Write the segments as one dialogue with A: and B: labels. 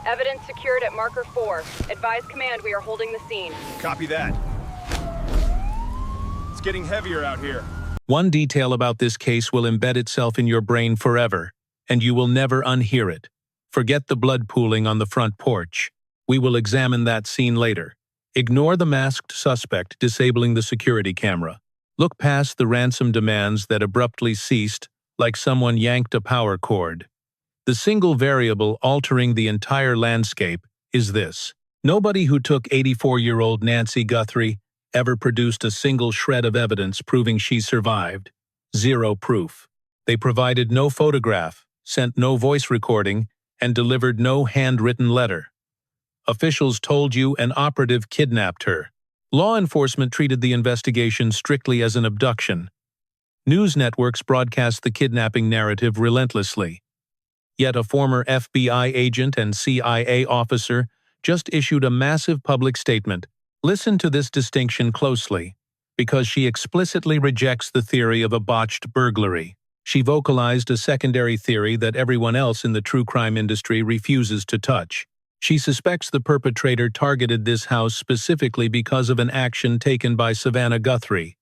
A: Evidence secured at Marker 4. Advise command we are holding the scene.
B: Copy that. It's getting heavier out here.
C: One detail about this case will embed itself in your brain forever, and you will never unhear it. Forget the blood pooling on the front porch. We will examine that scene later. Ignore the masked suspect disabling the security camera. Look past the ransom demands that abruptly ceased, like someone yanked a power cord. The single variable altering the entire landscape is this. Nobody who took 84-year-old Nancy Guthrie ever produced a single shred of evidence proving she survived. Zero proof. They provided no photograph, sent no voice recording, and delivered no handwritten letter. Officials told you an operative kidnapped her. Law enforcement treated the investigation strictly as an abduction. News networks broadcast the kidnapping narrative relentlessly. Yet a former FBI agent and CIA officer just issued a massive public statement. Listen to this distinction closely, because she explicitly rejects the theory of a botched burglary. She vocalized a secondary theory that everyone else in the true crime industry refuses to touch. She suspects the perpetrator targeted this house specifically because of an action taken by Savannah Guthrie.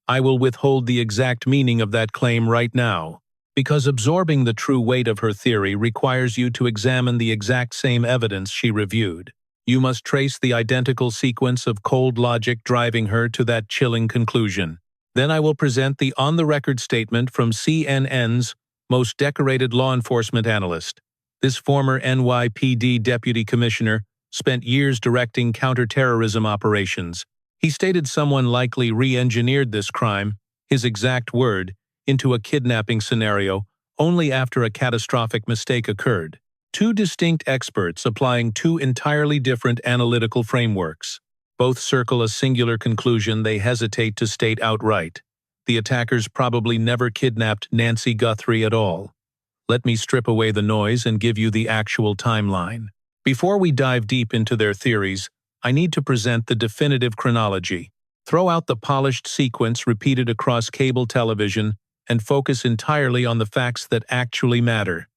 C: I will withhold the exact meaning of that claim right now, because absorbing the true weight of her theory requires you to examine the exact same evidence she reviewed. You must trace the identical sequence of cold logic driving her to that chilling conclusion. Then I will present the on-the-record statement from CNN's most decorated law enforcement analyst. This former NYPD deputy commissioner spent years directing counterterrorism operations. He stated someone likely re-engineered this crime, his exact word, into a kidnapping scenario only after a catastrophic mistake occurred. Two distinct experts applying two entirely different analytical frameworks. Both circle a singular conclusion they hesitate to state outright. The attackers probably never kidnapped Nancy Guthrie at all. Let me strip away the noise and give you the actual timeline. Before we dive deep into their theories, I need to present the definitive chronology. Throw out the polished sequence repeated across cable television and focus entirely on the facts that actually matter.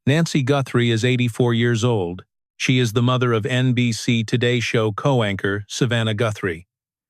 C: Nancy Guthrie is 84 years old. She is the mother of NBC Today Show co-anchor Savannah Guthrie.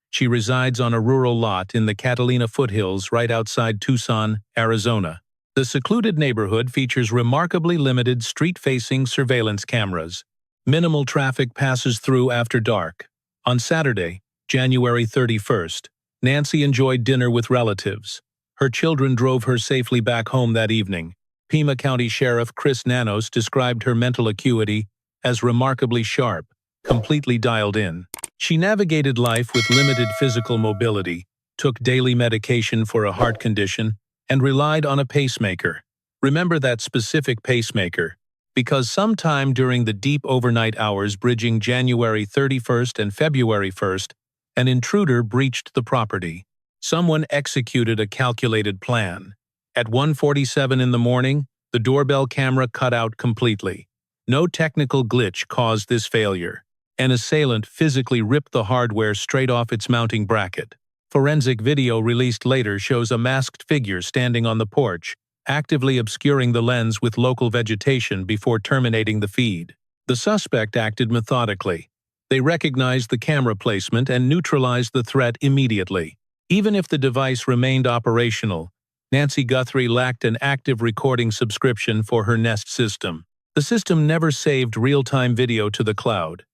C: She resides on a rural lot in the Catalina foothills right outside Tucson, Arizona. The secluded neighborhood features remarkably limited street-facing surveillance cameras. Minimal traffic passes through after dark. On Saturday, January 31st, Nancy enjoyed dinner with relatives. Her children drove her safely back home that evening. Pima County Sheriff Chris Nanos described her mental acuity as remarkably sharp, completely dialed in. She navigated life with limited physical mobility, took daily medication for a heart condition, and relied on a pacemaker. Remember that specific pacemaker, because sometime during the deep overnight hours bridging January 31st and February 1st, an intruder breached the property. Someone executed a calculated plan. At 1:47 in the morning, the doorbell camera cut out completely. No technical glitch caused this failure. An assailant physically ripped the hardware straight off its mounting bracket. Forensic video released later shows a masked figure standing on the porch, actively obscuring the lens with local vegetation before terminating the feed. The suspect acted methodically. They recognized the camera placement and neutralized the threat immediately. Even if the device remained operational, Nancy Guthrie lacked an active recording subscription for her Nest system. The system never saved real-time video to the cloud.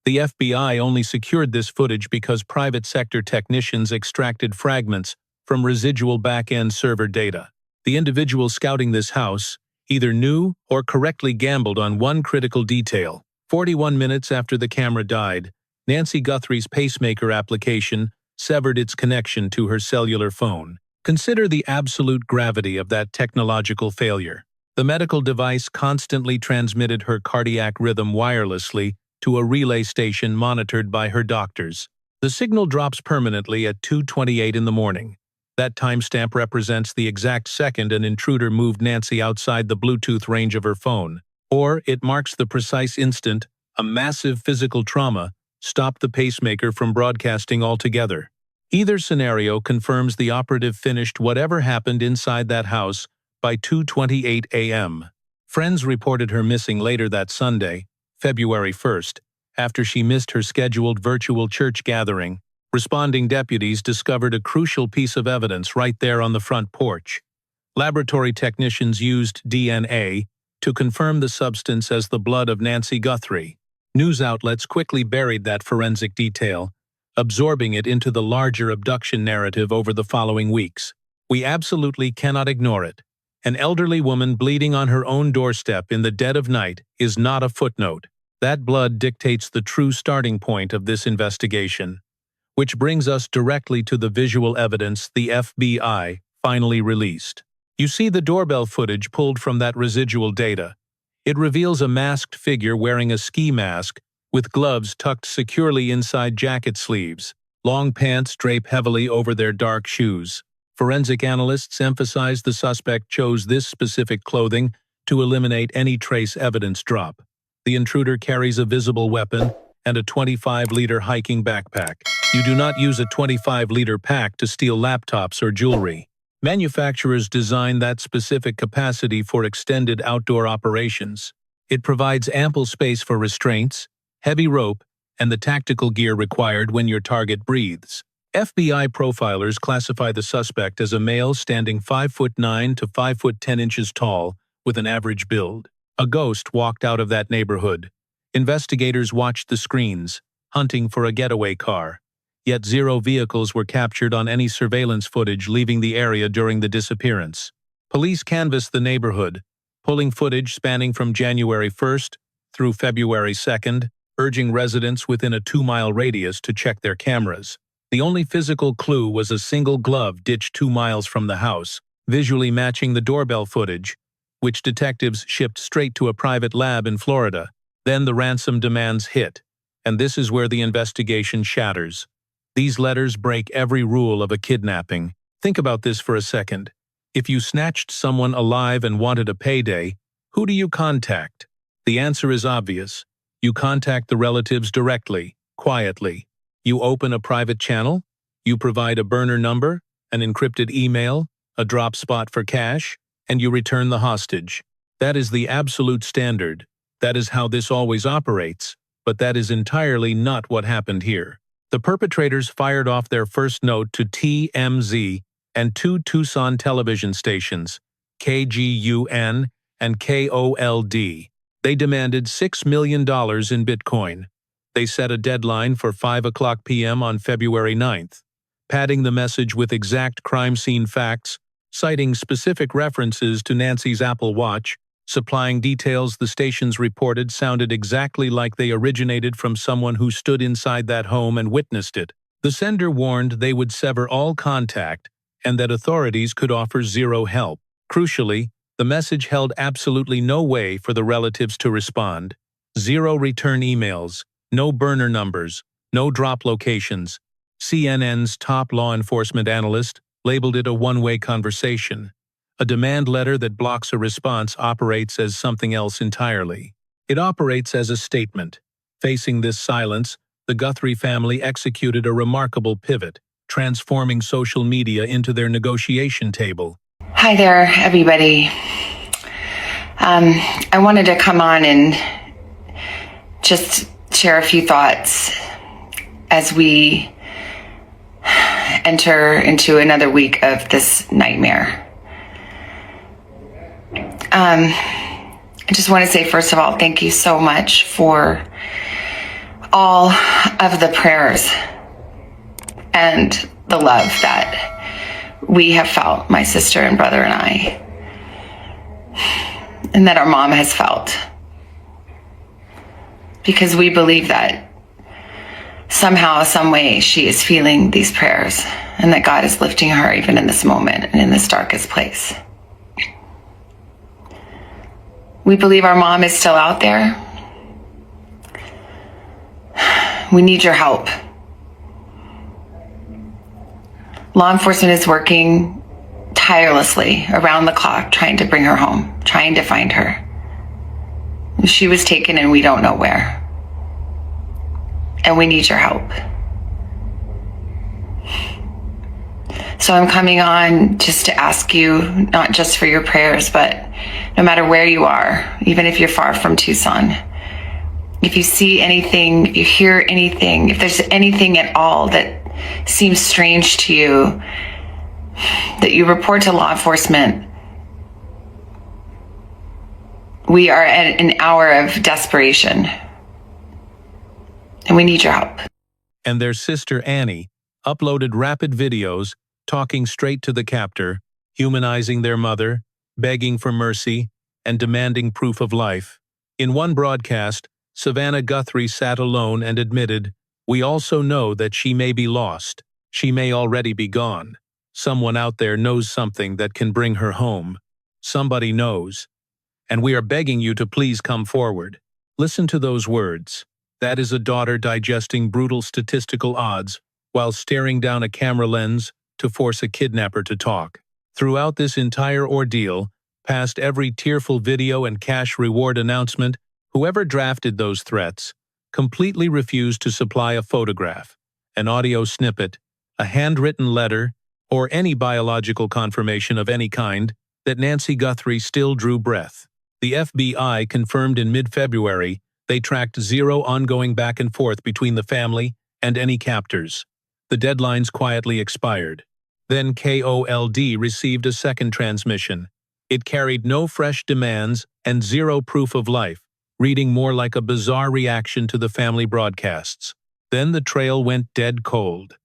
C: The FBI only secured this footage because private sector technicians extracted fragments from residual back-end server data. The individual scouting this house either knew or correctly gambled on one critical detail. 41 minutes after the camera died, Nancy Guthrie's pacemaker application severed its connection to her cellular phone. Consider the absolute gravity of that technological failure. The medical device constantly transmitted her cardiac rhythm wirelessly to a relay station monitored by her doctors. The signal drops permanently at 2:28 in the morning. That timestamp represents the exact second an intruder moved Nancy outside the Bluetooth range of her phone. Or it marks the precise instant a massive physical trauma stopped the pacemaker from broadcasting altogether. Either scenario confirms the operative finished whatever happened inside that house by 2:28 a.m. Friends reported her missing later that Sunday, February 1st, after she missed her scheduled virtual church gathering, responding deputies discovered a crucial piece of evidence right there on the front porch. Laboratory technicians used DNA to confirm the substance as the blood of Nancy Guthrie. News outlets quickly buried that forensic detail, absorbing it into the larger abduction narrative over the following weeks. We absolutely cannot ignore it. An elderly woman bleeding on her own doorstep in the dead of night is not a footnote. That blood dictates the true starting point of this investigation. Which brings us directly to the visual evidence the FBI finally released. You see the doorbell footage pulled from that residual data. It reveals a masked figure wearing a ski mask with gloves tucked securely inside jacket sleeves. Long pants drape heavily over their dark shoes. Forensic analysts emphasize the suspect chose this specific clothing to eliminate any trace evidence drop. The intruder carries a visible weapon and a 25-liter hiking backpack. You do not use a 25-liter pack to steal laptops or jewelry. Manufacturers design that specific capacity for extended outdoor operations. It provides ample space for restraints, heavy rope, and the tactical gear required when your target breathes. FBI profilers classify the suspect as a male standing 5'9" to 5'10" tall with an average build. A ghost walked out of that neighborhood. Investigators watched the screens, hunting for a getaway car. Yet 0 vehicles were captured on any surveillance footage leaving the area during the disappearance. Police canvassed the neighborhood, pulling footage spanning from January 1st through February 2nd, urging residents within a 2-mile radius to check their cameras. The only physical clue was a single glove ditched 2 miles from the house, visually matching the doorbell footage, which detectives shipped straight to a private lab in Florida. Then the ransom demands hit, and this is where the investigation shatters. These letters break every rule of a kidnapping. Think about this for a second. If you snatched someone alive and wanted a payday, who do you contact? The answer is obvious. You contact the relatives directly, quietly. You open a private channel. You provide a burner number, an encrypted email, a drop spot for cash, and you return the hostage. That is the absolute standard. That is how this always operates, but that is entirely not what happened here. The perpetrators fired off their first note to TMZ and 2 Tucson television stations, KGUN and KOLD. They demanded $6 million in Bitcoin. They set a deadline for 5:00 p.m. on February 9th, padding the message with exact crime scene facts, citing specific references to Nancy's Apple Watch, supplying details the stations reported sounded exactly like they originated from someone who stood inside that home and witnessed it. The sender warned they would sever all contact and that authorities could offer zero help. Crucially, the message held absolutely no way for the relatives to respond. 0 return emails, no burner numbers, no drop locations. CNN's top law enforcement analyst labeled it a one-way conversation. A demand letter that blocks a response operates as something else entirely. It operates as a statement. Facing this silence, the Guthrie family executed a remarkable pivot, transforming social media into their negotiation table.
D: Hi there, everybody. I wanted to come on and just share a few thoughts as we enter into another week of this nightmare. I just want to say, first of all, thank you so much for all of the prayers and the love that we have felt, my sister and brother and I, and that our mom has felt. Because we believe that somehow, some way, she is feeling these prayers and that God is lifting her even in this moment and in this darkest place. We believe our mom is still out there. We need your help. Law enforcement is working tirelessly around the clock trying to bring her home, trying to find her. She was taken and we don't know where. And we need your help. So I'm coming on just to ask you, not just for your prayers, but no matter where you are, even if you're far from Tucson, If you see anything, you hear anything, if there's anything at all that seems strange to you, that you report to law enforcement. We are at an hour of desperation, and we need your help.
C: And their sister Annie uploaded rapid videos talking straight to the captor, humanizing their mother, begging for mercy, and demanding proof of life. In one broadcast, Savannah Guthrie sat alone and admitted, "We also know that she may be lost. She may already be gone. Someone out there knows something that can bring her home. Somebody knows. And we are begging you to please come forward." Listen to those words. That is a daughter digesting brutal statistical odds while staring down a camera lens to force a kidnapper to talk. Throughout this entire ordeal, past every tearful video and cash reward announcement, whoever drafted those threats completely refused to supply a photograph, an audio snippet, a handwritten letter, or any biological confirmation of any kind that Nancy Guthrie still drew breath. The FBI confirmed in mid-February they tracked zero ongoing back and forth between the family and any captors. The deadlines quietly expired. Then KOLD received a second transmission. It carried no fresh demands and zero proof of life, reading more like a bizarre reaction to the family broadcasts. Then the trail went dead cold.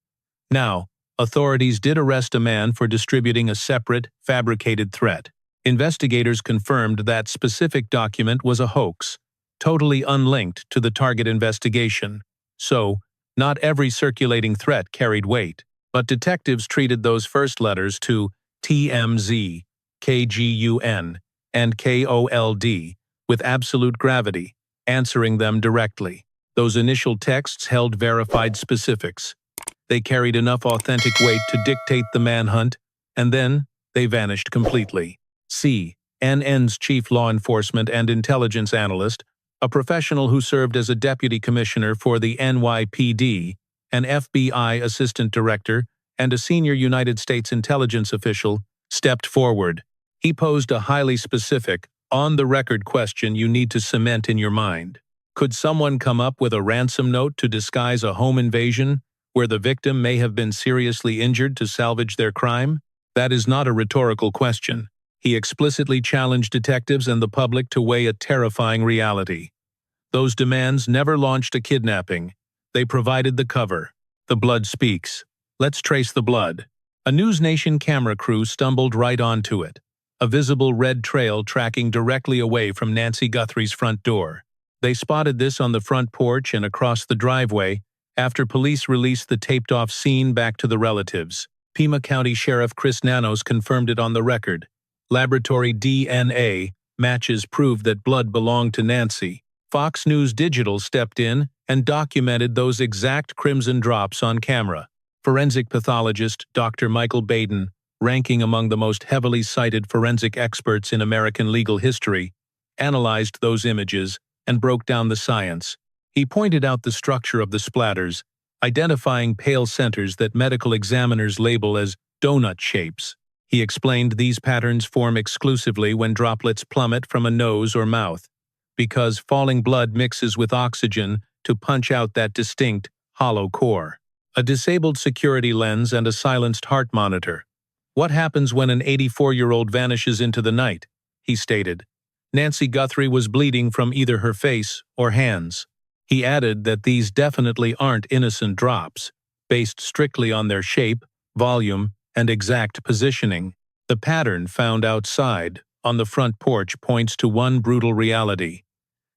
C: Now, authorities did arrest a man for distributing a separate, fabricated threat. Investigators confirmed that specific document was a hoax, totally unlinked to the target investigation. So, not every circulating threat carried weight, but detectives treated those first letters to TMZ, KGUN, and KOLD with absolute gravity, answering them directly. Those initial texts held verified specifics. They carried enough authentic weight to dictate the manhunt, and then they vanished completely. CNN's chief law enforcement and intelligence analyst, a professional who served as a deputy commissioner for the NYPD, an FBI assistant director, and a senior United States intelligence official, stepped forward. He posed a highly specific, on-the-record question you need to cement in your mind. Could someone come up with a ransom note to disguise a home invasion where the victim may have been seriously injured to salvage their crime? That is not a rhetorical question. He explicitly challenged detectives and the public to weigh a terrifying reality. Those demands never launched a kidnapping. They provided the cover. The blood speaks. Let's trace the blood. A News Nation camera crew stumbled right onto it. A visible red trail tracking directly away from Nancy Guthrie's front door. They spotted this on the front porch and across the driveway after police released the taped-off scene back to the relatives. Pima County Sheriff Chris Nanos confirmed it on the record. Laboratory DNA matches proved that blood belonged to Nancy. Fox News Digital stepped in and documented those exact crimson drops on camera. Forensic pathologist Dr. Michael Baden, ranking among the most heavily cited forensic experts in American legal history, analyzed those images and broke down the science. He pointed out the structure of the splatters, identifying pale centers that medical examiners label as donut shapes. He explained these patterns form exclusively when droplets plummet from a nose or mouth, because falling blood mixes with oxygen to punch out that distinct, hollow core. A disabled security lens and a silenced heart monitor. What happens when an 84-year-old vanishes into the night? He stated. Nancy Guthrie was bleeding from either her face or hands. He added that these definitely aren't innocent drops, based strictly on their shape, volume, and exact positioning. The pattern found outside, on the front porch, points to one brutal reality.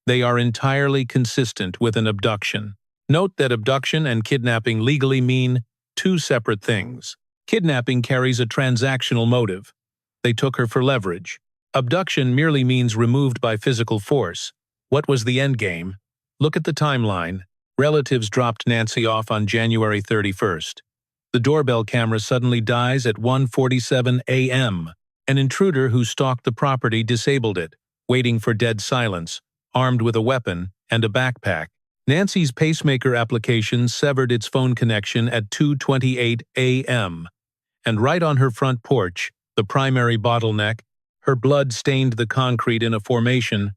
C: They are entirely consistent with an abduction. Note that abduction and kidnapping legally mean two separate things. Kidnapping carries a transactional motive. They took her for leverage. Abduction merely means removed by physical force. What was the endgame? Look at the timeline. Relatives dropped Nancy off on January 31st. The doorbell camera suddenly dies at 1:47 a.m. An intruder who stalked the property disabled it, waiting for dead silence, armed with a weapon and a backpack. Nancy's pacemaker application severed its phone connection at 2:28 a.m. And right on her front porch, the primary bottleneck, her blood stained the concrete in a formation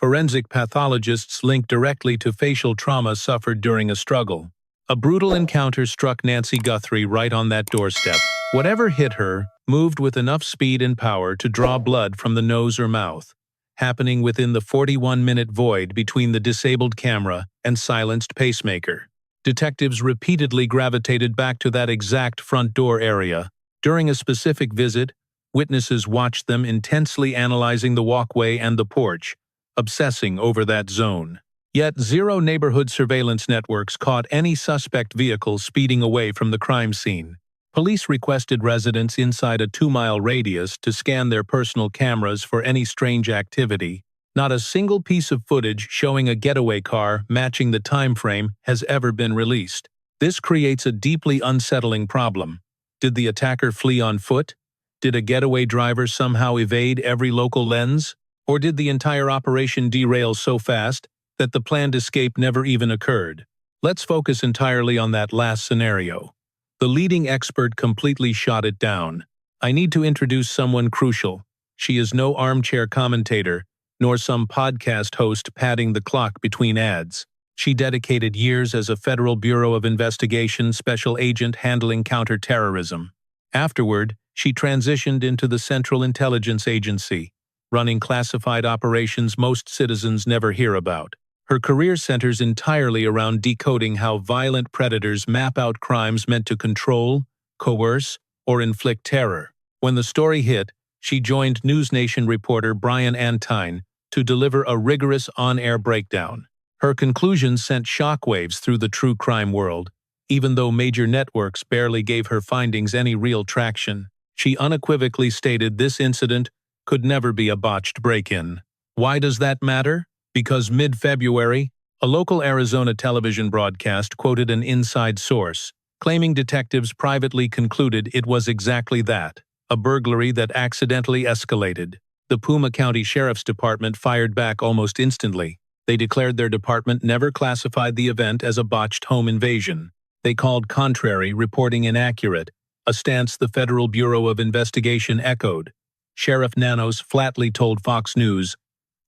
C: Forensic pathologists link directly to facial trauma suffered during a struggle. A brutal encounter struck Nancy Guthrie right on that doorstep. Whatever hit her moved with enough speed and power to draw blood from the nose or mouth, happening within the 41-minute void between the disabled camera and silenced pacemaker. Detectives repeatedly gravitated back to that exact front door area. During a specific visit, witnesses watched them intensely analyzing the walkway and the porch, obsessing over that zone. Yet zero neighborhood surveillance networks caught any suspect vehicle speeding away from the crime scene. Police requested residents inside a 2-mile radius to scan their personal cameras for any strange activity. Not a single piece of footage showing a getaway car matching the time frame has ever been released. This creates a deeply unsettling problem. Did the attacker flee on foot? Did a getaway driver somehow evade every local lens? Or did the entire operation derail so fast that the planned escape never even occurred? Let's focus entirely on that last scenario. The leading expert completely shot it down. I need to introduce someone crucial. She is no armchair commentator, nor some podcast host padding the clock between ads. She dedicated years as a Federal Bureau of Investigation special agent handling counterterrorism. Afterward, she transitioned into the Central Intelligence Agency, running classified operations most citizens never hear about. Her career centers entirely around decoding how violent predators map out crimes meant to control, coerce, or inflict terror. When the story hit, she joined NewsNation reporter Brian Antine to deliver a rigorous on-air breakdown. Her conclusions sent shockwaves through the true crime world, even though major networks barely gave her findings any real traction. She unequivocally stated this incident could never be a botched break-in. Why does that matter? Because mid-February, a local Arizona television broadcast quoted an inside source, claiming detectives privately concluded it was exactly that, a burglary that accidentally escalated. The Puma County Sheriff's Department fired back almost instantly. They declared their department never classified the event as a botched home invasion. They called contrary reporting inaccurate, a stance the Federal Bureau of Investigation echoed. Sheriff Nanos flatly told Fox News,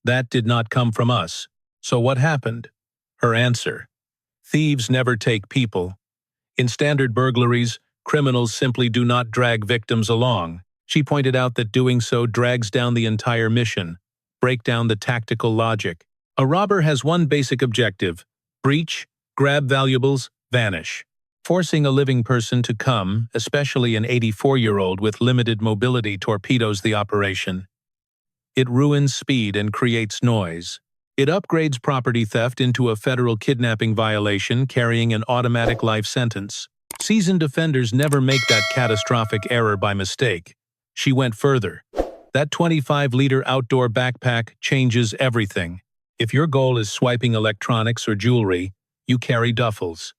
C: "That did not come from us." So what happened? Her answer: thieves never take people. In standard burglaries, criminals simply do not drag victims along. She pointed out that doing so drags down the entire mission, break down the tactical logic. A robber has one basic objective: breach, grab valuables, vanish. Forcing a living person to come, especially an 84-year-old with limited mobility, torpedoes the operation. It ruins speed and creates noise. It upgrades property theft into a federal kidnapping violation carrying an automatic life sentence. Seasoned offenders never make that catastrophic error by mistake. She went further. That 25-liter outdoor backpack changes everything. If your goal is swiping electronics or jewelry, you carry duffels.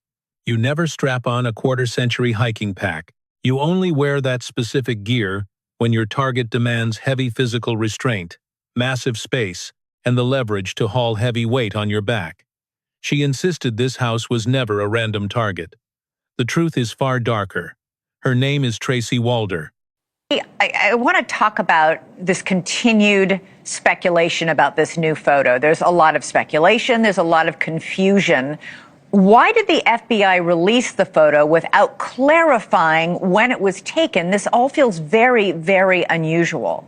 C: You never strap on a quarter-century hiking pack. You only wear that specific gear when your target demands heavy physical restraint, massive space, and the leverage to haul heavy weight on your back. She insisted this house was never a random target. The truth is far darker. Her name is Tracy Walder.
E: I want to talk about this continued speculation about this new photo. There's a lot of speculation. There's a lot of confusion. Why did the FBI release the photo without clarifying when it was taken? This all feels very, very unusual.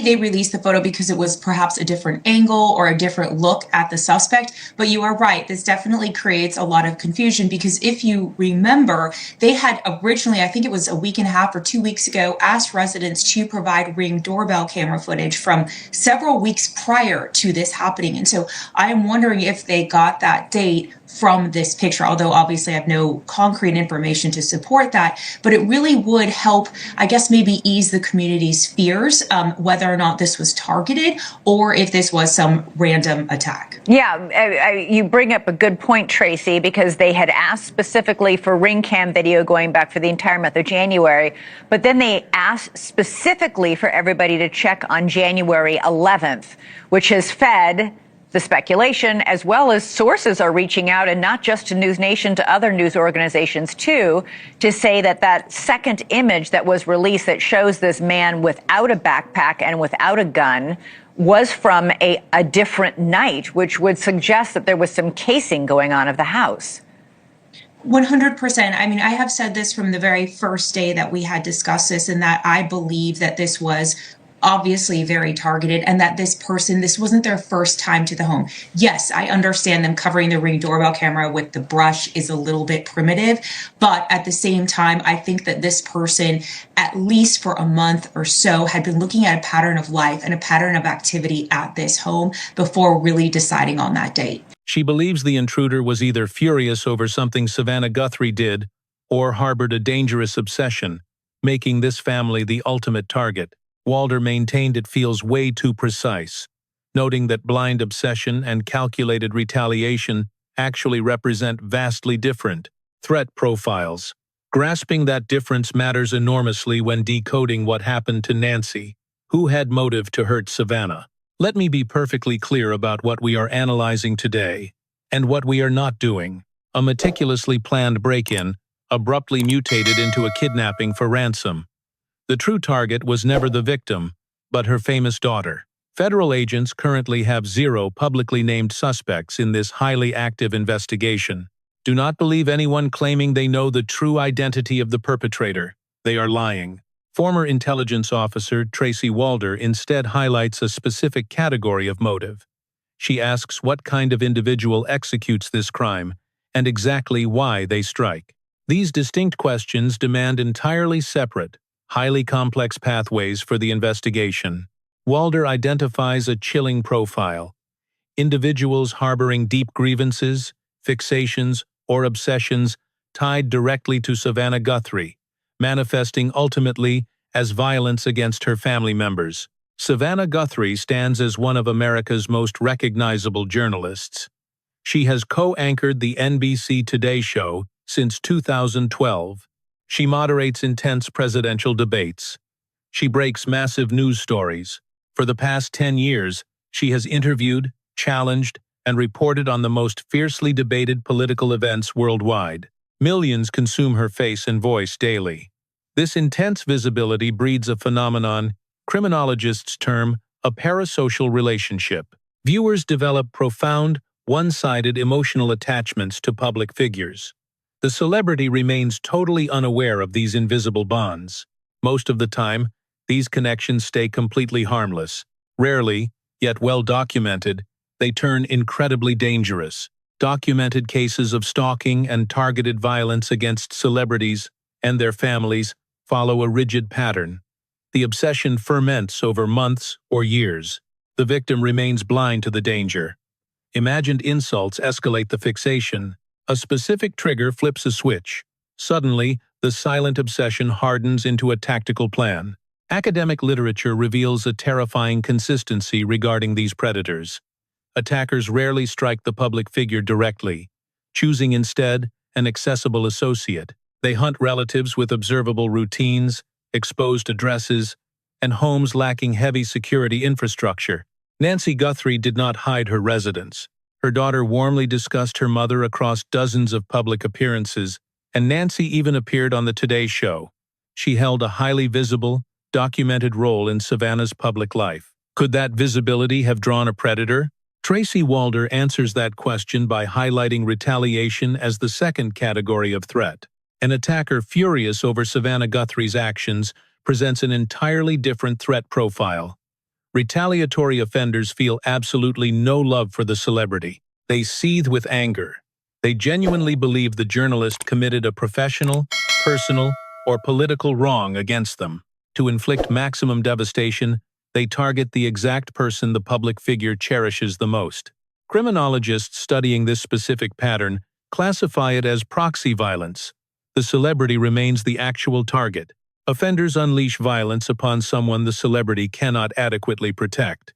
F: They released the photo because it was perhaps a different angle or a different look at the suspect. But you are right. This definitely creates a lot of confusion because if you remember, they had originally, I think it was a week and a half or 2 weeks ago, asked residents to provide Ring doorbell camera footage from several weeks prior to this happening. And so I am wondering if they got that date from this picture, although obviously I have no concrete information to support that. But it really would help, I guess, maybe ease the community's fears, whether or not this was targeted or if this was some random attack.
E: Yeah, you bring up a good point, Tracy, because they had asked specifically for Ring cam video going back for the entire month of January, but then they asked specifically for everybody to check on January 11th, which has fed the speculation, as well as sources are reaching out, and not just to News Nation, to other news organizations too, to say that that second image that was released that shows this man without a backpack and without a gun was from a different night, which would suggest that there was some casing going on of the house.
F: 100%. I mean, I have said this from the very first day that we had discussed this, and that I believe that this was obviously very targeted, and that this person, this wasn't their first time to the home. Yes, I understand them covering the Ring doorbell camera with the brush is a little bit primitive, but at the same time, I think that this person, at least for a month or so, had been looking at a pattern of life and a pattern of activity at this home before really deciding on that date.
C: She believes the intruder was either furious over something Savannah Guthrie did or harbored a dangerous obsession, making this family the ultimate target. Walder maintained it feels way too precise, noting that blind obsession and calculated retaliation actually represent vastly different threat profiles. Grasping that difference matters enormously when decoding what happened to Nancy, who had motive to hurt Savannah. Let me be perfectly clear about what we are analyzing today and what we are not doing. A meticulously planned break-in abruptly mutated into a kidnapping for ransom. The true target was never the victim, but her famous daughter. Federal agents currently have 0 publicly named suspects in this highly active investigation. Do not believe anyone claiming they know the true identity of the perpetrator. They are lying. Former intelligence officer Tracy Walder instead highlights a specific category of motive. She asks what kind of individual executes this crime and exactly why they strike. These distinct questions demand entirely separate, highly complex pathways for the investigation. Walder identifies a chilling profile: individuals harboring deep grievances, fixations, or obsessions tied directly to Savannah Guthrie, manifesting ultimately as violence against her family members. Savannah Guthrie stands as one of America's most recognizable journalists. She has co-anchored the NBC Today Show since 2012. She moderates intense presidential debates. She breaks massive news stories. For the past 10 years, she has interviewed, challenged, and reported on the most fiercely debated political events worldwide. Millions consume her face and voice daily. This intense visibility breeds a phenomenon criminologists term a parasocial relationship. Viewers develop profound, one-sided emotional attachments to public figures. The celebrity remains totally unaware of these invisible bonds. Most of the time, these connections stay completely harmless. Rarely, yet well documented, they turn incredibly dangerous. Documented cases of stalking and targeted violence against celebrities and their families follow a rigid pattern. The obsession ferments over months or years. The victim remains blind to the danger. Imagined insults escalate the fixation. A specific trigger flips a switch. Suddenly, the silent obsession hardens into a tactical plan. Academic literature reveals a terrifying consistency regarding these predators. Attackers rarely strike the public figure directly, choosing instead an accessible associate. They hunt relatives with observable routines, exposed addresses, and homes lacking heavy security infrastructure. Nancy Guthrie did not hide her residence. Her daughter warmly discussed her mother across dozens of public appearances, and Nancy even appeared on the Today Show. She held a highly visible, documented role in Savannah's public life. Could that visibility have drawn a predator? Tracy Walder answers that question by highlighting retaliation as the second category of threat. An attacker furious over Savannah Guthrie's actions presents an entirely different threat profile. Retaliatory offenders feel absolutely no love for the celebrity. They seethe with anger. They genuinely believe the journalist committed a professional, personal, or political wrong against them. To inflict maximum devastation, they target the exact person the public figure cherishes the most. Criminologists studying this specific pattern classify it as proxy violence. The celebrity remains the actual target. Offenders unleash violence upon someone the celebrity cannot adequately protect.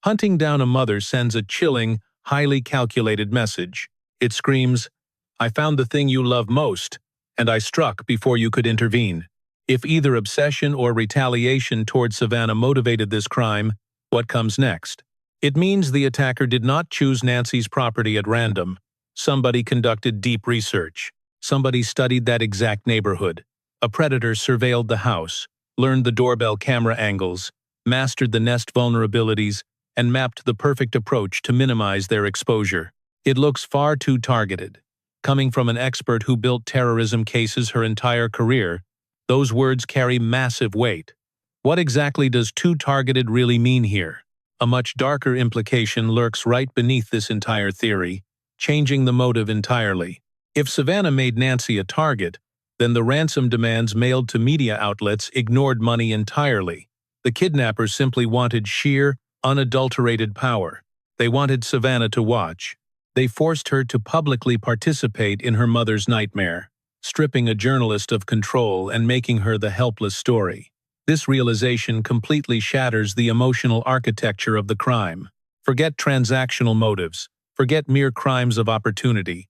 C: Hunting down a mother sends a chilling, highly calculated message. It screams, "I found the thing you love most, and I struck before you could intervene." If either obsession or retaliation toward Savannah motivated this crime, what comes next? It means the attacker did not choose Nancy's property at random. Somebody conducted deep research. Somebody studied that exact neighborhood. A predator surveilled the house, learned the doorbell camera angles, mastered the Nest vulnerabilities, and mapped the perfect approach to minimize their exposure. It looks far too targeted. Coming from an expert who built terrorism cases her entire career, those words carry massive weight. What exactly does too targeted really mean here? A much darker implication lurks right beneath this entire theory, changing the motive entirely. If Savannah made Nancy a target, then the ransom demands mailed to media outlets ignored money entirely. The kidnappers simply wanted sheer, unadulterated power. They wanted Savannah to watch. They forced her to publicly participate in her mother's nightmare, stripping a journalist of control and making her the helpless story. This realization completely shatters the emotional architecture of the crime. Forget transactional motives. Forget mere crimes of opportunity.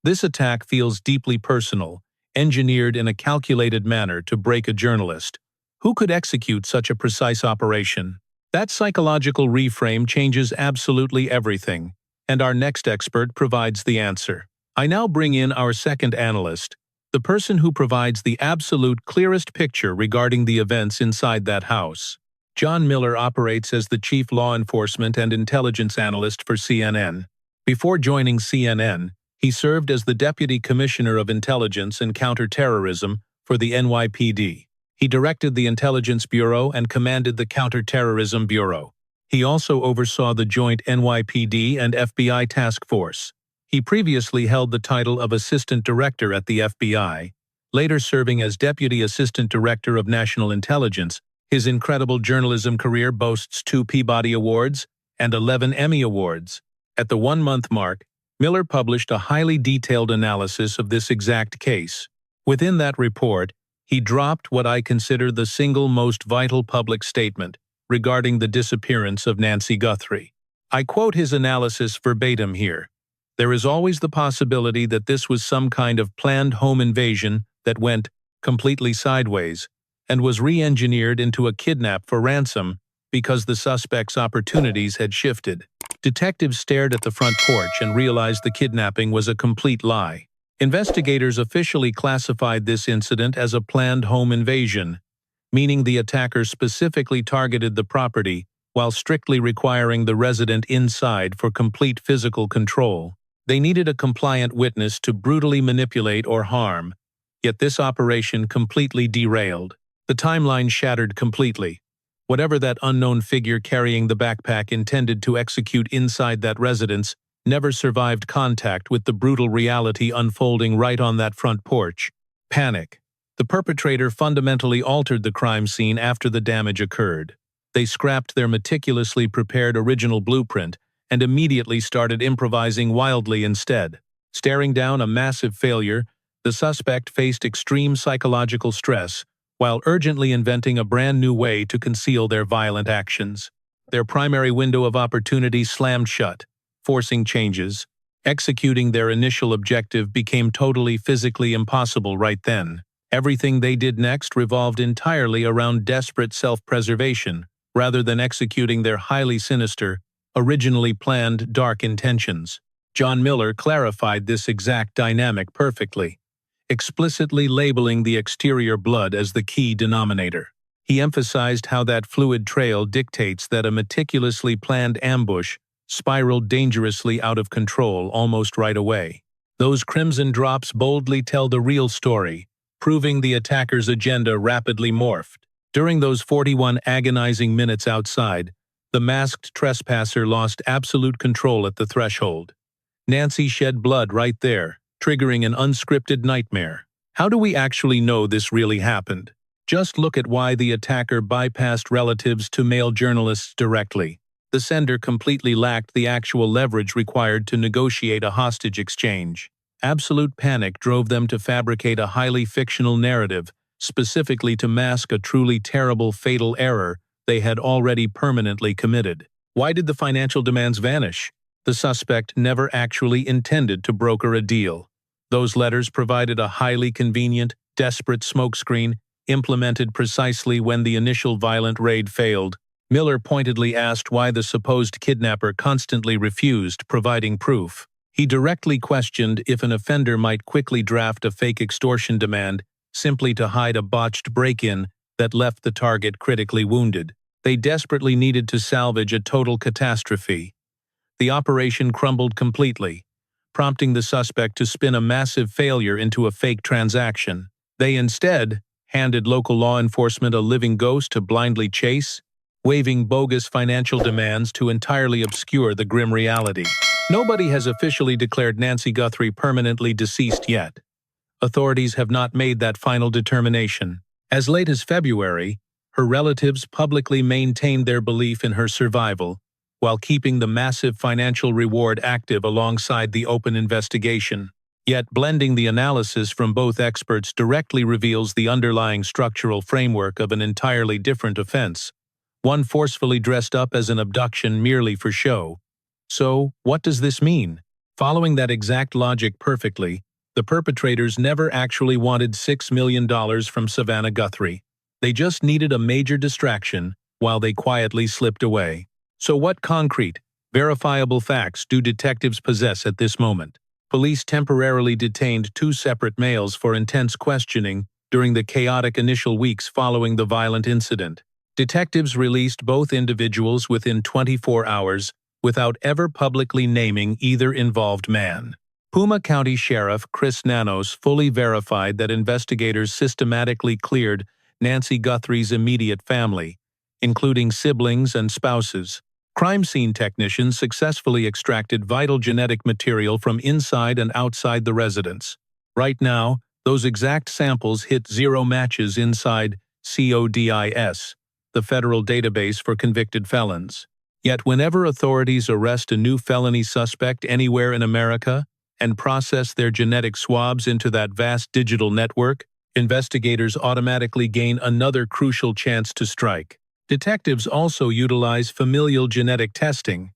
C: This attack feels deeply personal, engineered in a calculated manner to break a journalist. Who could execute such a precise operation? That psychological reframe changes absolutely everything, and our next expert provides the answer. I now bring in our second analyst, the person who provides the absolute clearest picture regarding the events inside that house. John Miller operates as the chief law enforcement and intelligence analyst for CNN. Before joining CNN, he served as the Deputy Commissioner of Intelligence and Counterterrorism for the NYPD. He directed the Intelligence Bureau and commanded the Counterterrorism Bureau. He also oversaw the joint NYPD and FBI task force. He previously held the title of Assistant Director at the FBI, later serving as Deputy Assistant Director of National Intelligence. His incredible journalism career boasts 2 Peabody Awards and 11 Emmy Awards. At the 1-month mark, Miller published a highly detailed analysis of this exact case. Within that report, he dropped what I consider the single most vital public statement regarding the disappearance of Nancy Guthrie. I quote his analysis verbatim here. There is always the possibility that this was some kind of planned home invasion that went completely sideways and was re-engineered into a kidnap for ransom because the suspect's opportunities had shifted. Detectives stared at the front porch and realized the kidnapping was a complete lie. Investigators officially classified this incident as a planned home invasion, meaning the attacker specifically targeted the property while strictly requiring the resident inside for complete physical control. They needed a compliant witness to brutally manipulate or harm, yet this operation completely derailed. The timeline shattered completely. Whatever that unknown figure carrying the backpack intended to execute inside that residence never survived contact with the brutal reality unfolding right on that front porch. Panic. The perpetrator fundamentally altered the crime scene after the damage occurred. They scrapped their meticulously prepared original blueprint and immediately started improvising wildly instead. Staring down a massive failure, the suspect faced extreme psychological stress while urgently inventing a brand new way to conceal their violent actions. Their primary window of opportunity slammed shut, forcing changes. Executing their initial objective became totally physically impossible right then. Everything they did next revolved entirely around desperate self-preservation, rather than executing their highly sinister, originally planned dark intentions. John Miller clarified this exact dynamic perfectly, explicitly labeling the exterior blood as the key denominator. He emphasized how that fluid trail dictates that a meticulously planned ambush spiraled dangerously out of control almost right away. Those crimson drops boldly tell the real story, proving the attacker's agenda rapidly morphed. During those 41 agonizing minutes outside, the masked trespasser lost absolute control at the threshold. Nancy shed blood right there, triggering an unscripted nightmare. How do we actually know this really happened? Just look at why the attacker bypassed relatives to mail journalists directly. The sender completely lacked the actual leverage required to negotiate a hostage exchange. Absolute panic drove them to fabricate a highly fictional narrative, specifically to mask a truly terrible fatal error they had already permanently committed. Why did the financial demands vanish? The suspect never actually intended to broker a deal. Those letters provided a highly convenient, desperate smokescreen, implemented precisely when the initial violent raid failed, Miller pointedly asked why the supposed kidnapper constantly refused providing proof. He directly questioned if an offender might quickly draft a fake extortion demand simply to hide a botched break-in that left the target critically wounded. They desperately needed to salvage a total catastrophe. The operation crumbled completely, prompting the suspect to spin a massive failure into a fake transaction. They instead handed local law enforcement a living ghost to blindly chase, waiving bogus financial demands to entirely obscure the grim reality. Nobody has officially declared Nancy Guthrie permanently deceased yet. Authorities have not made that final determination. As late as February, her relatives publicly maintained their belief in her survival, while keeping the massive financial reward active alongside the open investigation. Yet blending the analysis from both experts directly reveals the underlying structural framework of an entirely different offense, one forcefully dressed up as an abduction merely for show. So, what does this mean? Following that exact logic perfectly, the perpetrators never actually wanted $6 million from Savannah Guthrie. They just needed a major distraction while they quietly slipped away. So what concrete, verifiable facts do detectives possess at this moment? Police temporarily detained two separate males for intense questioning during the chaotic initial weeks following the violent incident. Detectives released both individuals within 24 hours without ever publicly naming either involved man. Puma County Sheriff Chris Nanos fully verified that investigators systematically cleared Nancy Guthrie's immediate family, including siblings and spouses. Crime scene technicians successfully extracted vital genetic material from inside and outside the residence. Right now, those exact samples hit 0 matches inside CODIS, the federal database for convicted felons. Yet whenever authorities arrest a new felony suspect anywhere in America and process their genetic swabs into that vast digital network, investigators automatically gain another crucial chance to strike. Detectives also utilize familial genetic testing.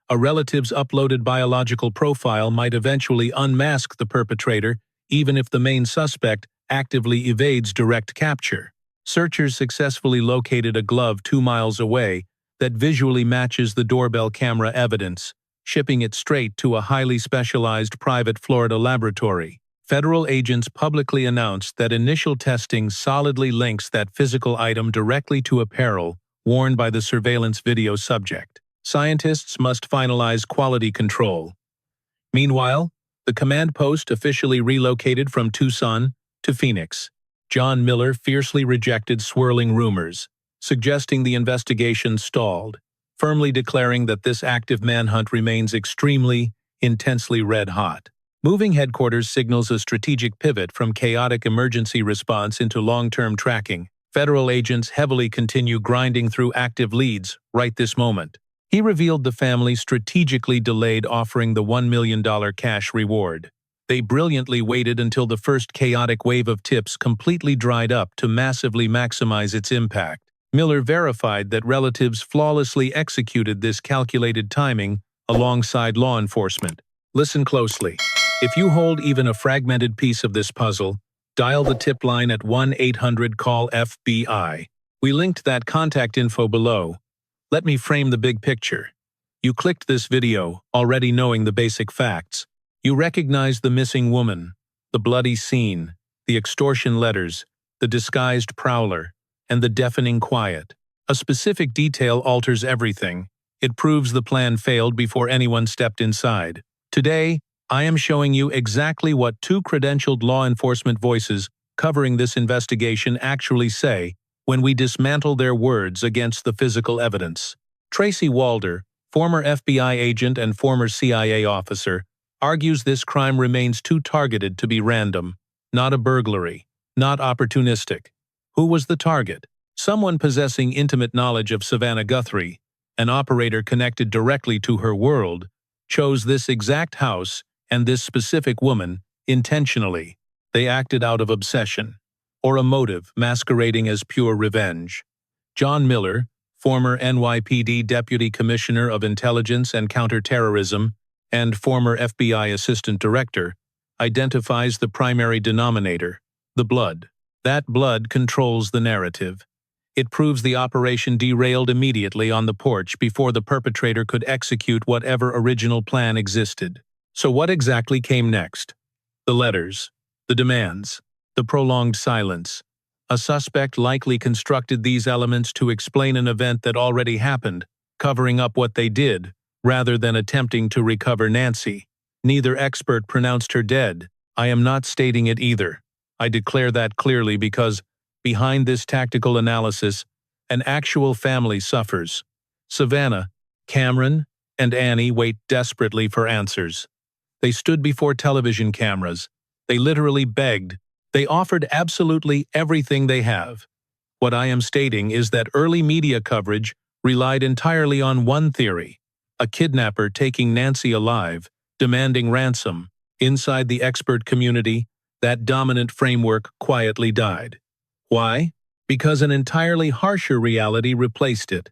C: A relative's uploaded biological profile might eventually unmask the perpetrator, even if the main suspect actively evades direct capture. Searchers successfully located a glove 2 miles away that visually matches the doorbell camera evidence, shipping it straight to a highly specialized private Florida laboratory. Federal agents publicly announced that initial testing solidly links that physical item directly to apparel worn by the surveillance video subject. Scientists must finalize quality control. Meanwhile, the command post officially relocated from Tucson to Phoenix. John Miller fiercely rejected swirling rumors, suggesting the investigation stalled, firmly declaring that this active manhunt remains extremely, intensely red-hot. Moving headquarters signals a strategic pivot from chaotic emergency response into long-term tracking. Federal agents heavily continue grinding through active leads right this moment. He revealed the family strategically delayed offering the $1 million cash reward. They brilliantly waited until the first chaotic wave of tips completely dried up to massively maximize its impact. Miller verified that relatives flawlessly executed this calculated timing alongside law enforcement. Listen closely. If you hold even a fragmented piece of this puzzle, dial the tip line at 1-800-CALL-FBI. We linked that contact info below. Let me frame the big picture. You clicked this video, already knowing the basic facts. You recognize the missing woman, the bloody scene, the extortion letters, the disguised prowler, and the deafening quiet. A specific detail alters everything. It proves the plan failed before anyone stepped inside. Today, I am showing you exactly what two credentialed law enforcement voices covering this investigation actually say when we dismantle their words against the physical evidence. Tracy Walder, former FBI agent and former CIA officer, argues this crime remains too targeted to be random, not a burglary, not opportunistic. Who was the target? Someone possessing intimate knowledge of Savannah Guthrie, an operator connected directly to her world, chose this exact house and this specific woman intentionally. They acted out of obsession, or a motive masquerading as pure revenge. John Miller, former NYPD Deputy Commissioner of Intelligence and Counterterrorism and former FBI Assistant Director, identifies the primary denominator, the blood. That blood controls the narrative. It proves the operation derailed immediately on the porch before the perpetrator could execute whatever original plan existed. So what exactly came next? The letters, the demands, the prolonged silence. A suspect likely constructed these elements to explain an event that already happened, covering up what they did, rather than attempting to recover Nancy. Neither expert pronounced her dead. I am not stating it either. I declare that clearly because, behind this tactical analysis, an actual family suffers. Savannah, Cameron, and Annie wait desperately for answers. They stood before television cameras. They literally begged. They offered absolutely everything they have. What I am stating is that early media coverage relied entirely on one theory: a kidnapper taking Nancy alive, demanding ransom. Inside the expert community, that dominant framework quietly died. Why? Because an entirely harsher reality replaced it.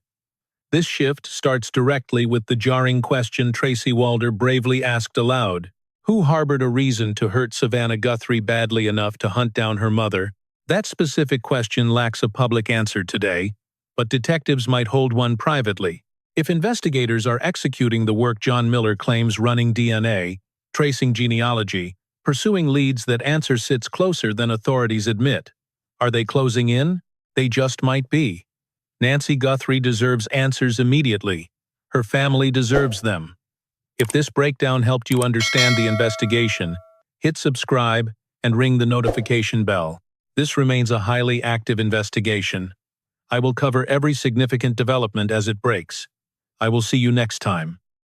C: This shift starts directly with the jarring question Tracy Walder bravely asked aloud. Who harbored a reason to hurt Savannah Guthrie badly enough to hunt down her mother? That specific question lacks a public answer today, but detectives might hold one privately. If investigators are executing the work John Miller claims, running DNA, tracing genealogy, pursuing leads, that answer sits closer than authorities admit. Are they closing in? They just might be. Nancy Guthrie deserves answers immediately. Her family deserves them. If this breakdown helped you understand the investigation, hit subscribe and ring the notification bell. This remains a highly active investigation. I will cover every significant development as it breaks. I will see you next time.